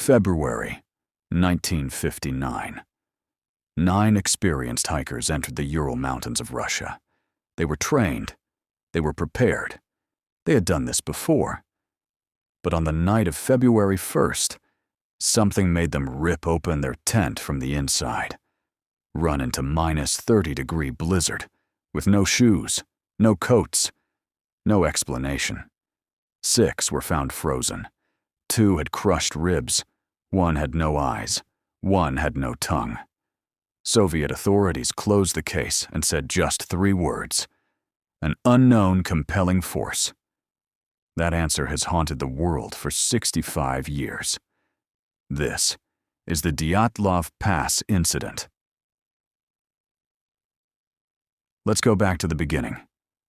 February 1959. 9 experienced hikers entered the Ural Mountains of Russia. They were trained. They were prepared. They had done this before. But on the night of February 1st, something made them rip open their tent from the inside, run into -30-degree blizzard, with no shoes, no coats, no explanation. 6 were found frozen. 2 had crushed ribs. 1 had no eyes. 1 had no tongue. Soviet authorities closed the case and said just 3 words: an unknown compelling force. That answer has haunted the world for 65 years. This is the Dyatlov Pass incident. Let's go back to the beginning.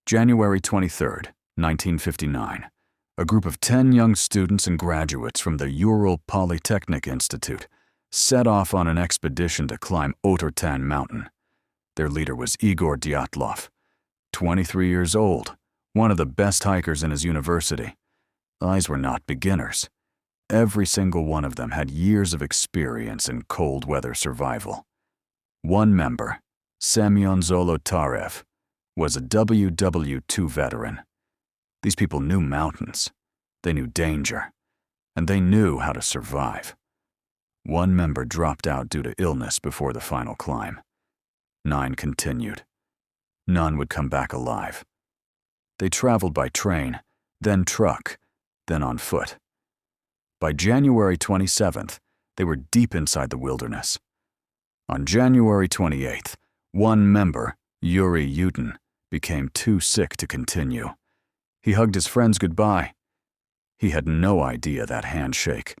January 23rd, 1959. A group of 10 young students and graduates from the Ural Polytechnic Institute set off on an expedition to climb Otortan Mountain. Their leader was Igor Dyatlov, 23 years old, one of the best hikers in his university. These were not beginners. Every single one of them had years of experience in cold weather survival. One member, Semyon Zolotarev, was a WW2 veteran. These people knew mountains, they knew danger, and they knew how to survive. One member dropped out due to illness before the final climb. 9 continued. None would come back alive. They traveled by train, then truck, then on foot. By January 27th, they were deep inside the wilderness. On January 28th, one member, Yuri Yudin, became too sick to continue. He hugged his friends goodbye. He had no idea that handshake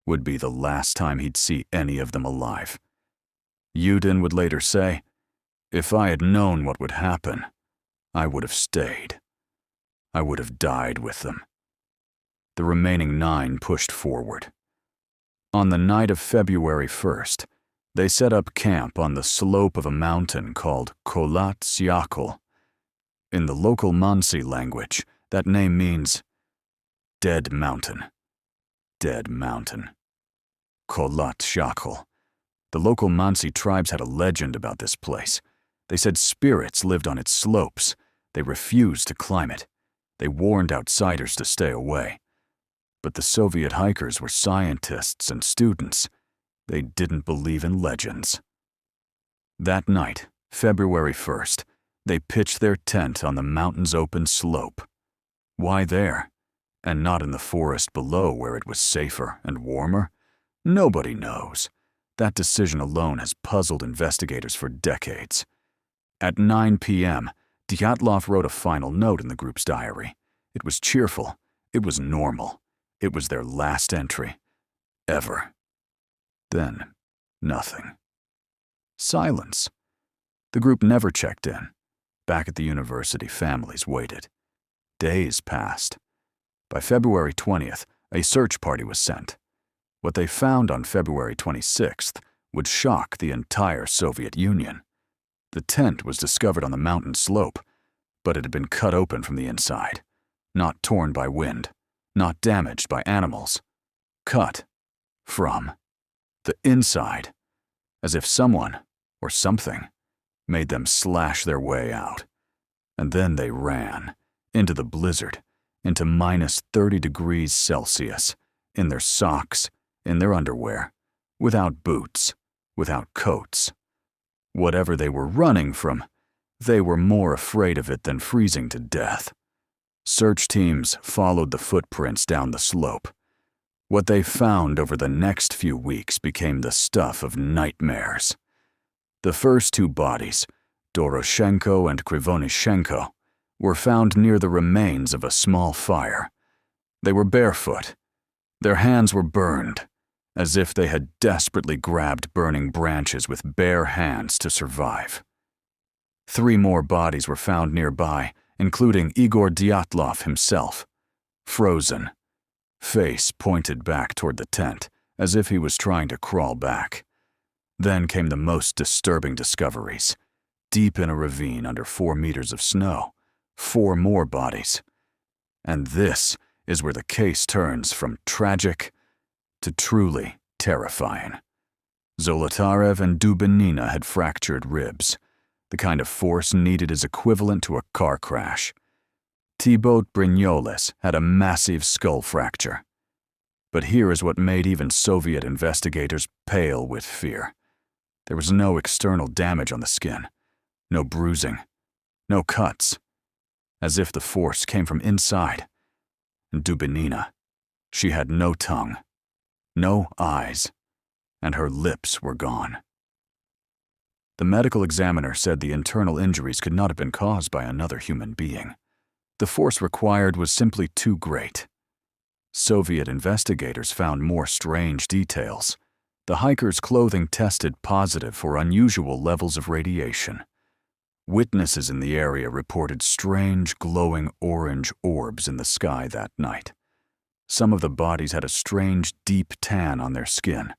would be the last time he'd see any of them alive. Yudin would later say, "If I had known what would happen, I would have stayed. I would have died with them." The remaining 9 pushed forward. On the night of February 1st, they set up camp on the slope of a mountain called Kholat Syakhl. In the local Mansi language, that name means dead mountain. Dead mountain. Kholat Syakhl. The local Mansi tribes had a legend about this place. They said spirits lived on its slopes. They refused to climb it. They warned outsiders to stay away. But the Soviet hikers were scientists and students. They didn't believe in legends. That night, February 1st, they pitched their tent on the mountain's open slope. Why there, and not in the forest below where it was safer and warmer? Nobody knows. That decision alone has puzzled investigators for decades. At 9 p.m., Dyatlov wrote a final note in the group's diary. It was cheerful. It was normal. It was their last entry. Ever. Then, nothing. Silence. The group never checked in. Back at the university, families waited. Days passed. By February 20th, a search party was sent. What they found on February 26th would shock the entire Soviet Union. The tent was discovered on the mountain slope, but it had been cut open from the inside, not torn by wind, not damaged by animals. Cut from the inside, as if someone, or something, made them slash their way out. And then they ran, into the blizzard, into -30 degrees Celsius, in their socks, in their underwear, without boots, without coats. Whatever they were running from, they were more afraid of it than freezing to death. Search teams followed the footprints down the slope. What they found over the next few weeks became the stuff of nightmares. The first 2 bodies, Doroshenko and Krivonishenko, were found near the remains of a small fire. They were barefoot. Their hands were burned, as if they had desperately grabbed burning branches with bare hands to survive. 3 more bodies were found nearby, including Igor Dyatlov himself, frozen, face pointed back toward the tent, as if he was trying to crawl back. Then came the most disturbing discoveries. Deep in a ravine under 4 meters of snow, 4 more bodies. And this is where the case turns from tragic to truly terrifying. Zolotarev and Dubinina had fractured ribs. The kind of force needed is equivalent to a car crash. Thibaut Brignoles had a massive skull fracture. But here is what made even Soviet investigators pale with fear. There was no external damage on the skin, no bruising, no cuts, as if the force came from inside. And Dubinina, she had no tongue, no eyes, and her lips were gone. The medical examiner said the internal injuries could not have been caused by another human being. The force required was simply too great. Soviet investigators found more strange details. The hikers' clothing tested positive for unusual levels of radiation. Witnesses in the area reported strange, glowing orange orbs in the sky that night. Some of the bodies had a strange, deep tan on their skin,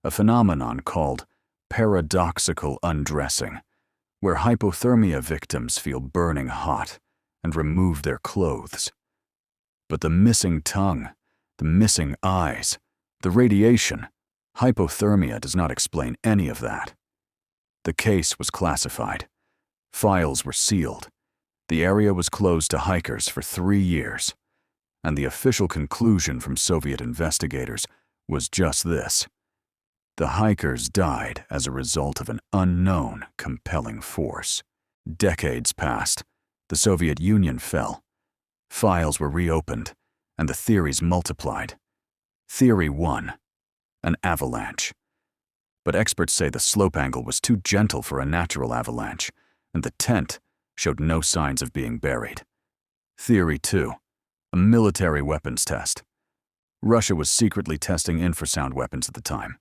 a phenomenon called paradoxical undressing, where hypothermia victims feel burning hot and remove their clothes. But the missing tongue, the missing eyes, the radiation, hypothermia does not explain any of that. The case was classified. Files were sealed. The area was closed to hikers for 3 years. And the official conclusion from Soviet investigators was just this: the hikers died as a result of an unknown compelling force. Decades passed. The Soviet Union fell. Files were reopened, and the theories multiplied. Theory 1: an avalanche. But experts say the slope angle was too gentle for a natural avalanche, and the tent showed no signs of being buried. Theory 2: a military weapons test. Russia was secretly testing infrasound weapons at the time.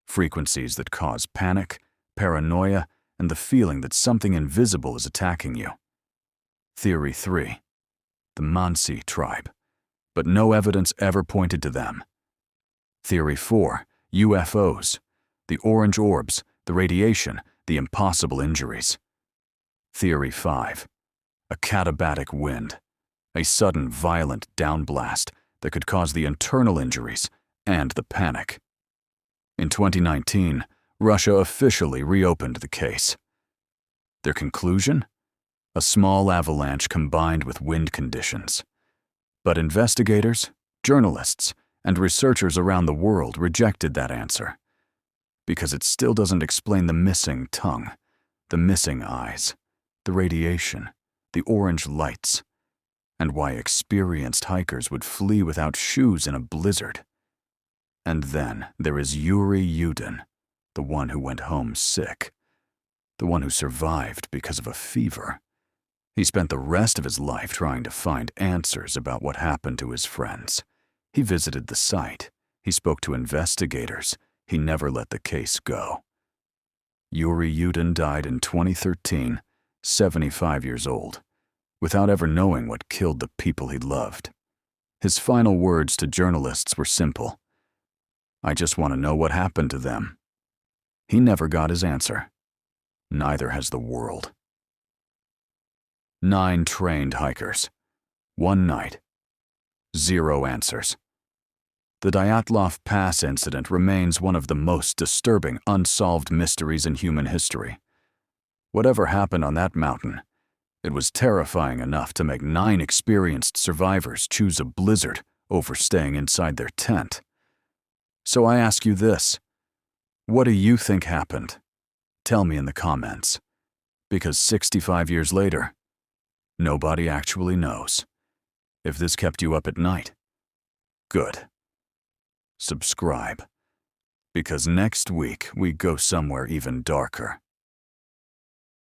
Frequencies that cause panic, paranoia, and the feeling that something invisible is attacking you. Theory 3: the Mansi tribe, but no evidence ever pointed to them. Theory 4: UFOs, the orange orbs, the radiation, the impossible injuries. Theory 5: a katabatic wind, a sudden violent downblast that could cause the internal injuries and the panic. In 2019, Russia officially reopened the case. Their conclusion? A small avalanche combined with wind conditions. But investigators, journalists, and researchers around the world rejected that answer, because it still doesn't explain the missing tongue, the missing eyes, the radiation, the orange lights, and why experienced hikers would flee without shoes in a blizzard. And then there is Yuri Yudin, the one who went home sick, the one who survived because of a fever. He spent the rest of his life trying to find answers about what happened to his friends. He visited the site. He spoke to investigators. He never let the case go. Yuri Yudin died in 2013, 75 years old, without ever knowing what killed the people he loved. His final words to journalists were simple: "I just want to know what happened to them." He never got his answer. Neither has the world. 9 trained hikers. 1 night. 0 answers. The Dyatlov Pass incident remains one of the most disturbing unsolved mysteries in human history. Whatever happened on that mountain, it was terrifying enough to make 9 experienced survivors choose a blizzard over staying inside their tent. So I ask you this: what do you think happened? Tell me in the comments. Because 65 years later, nobody actually knows. If this kept you up at night, good. Subscribe, because next week we go somewhere even darker.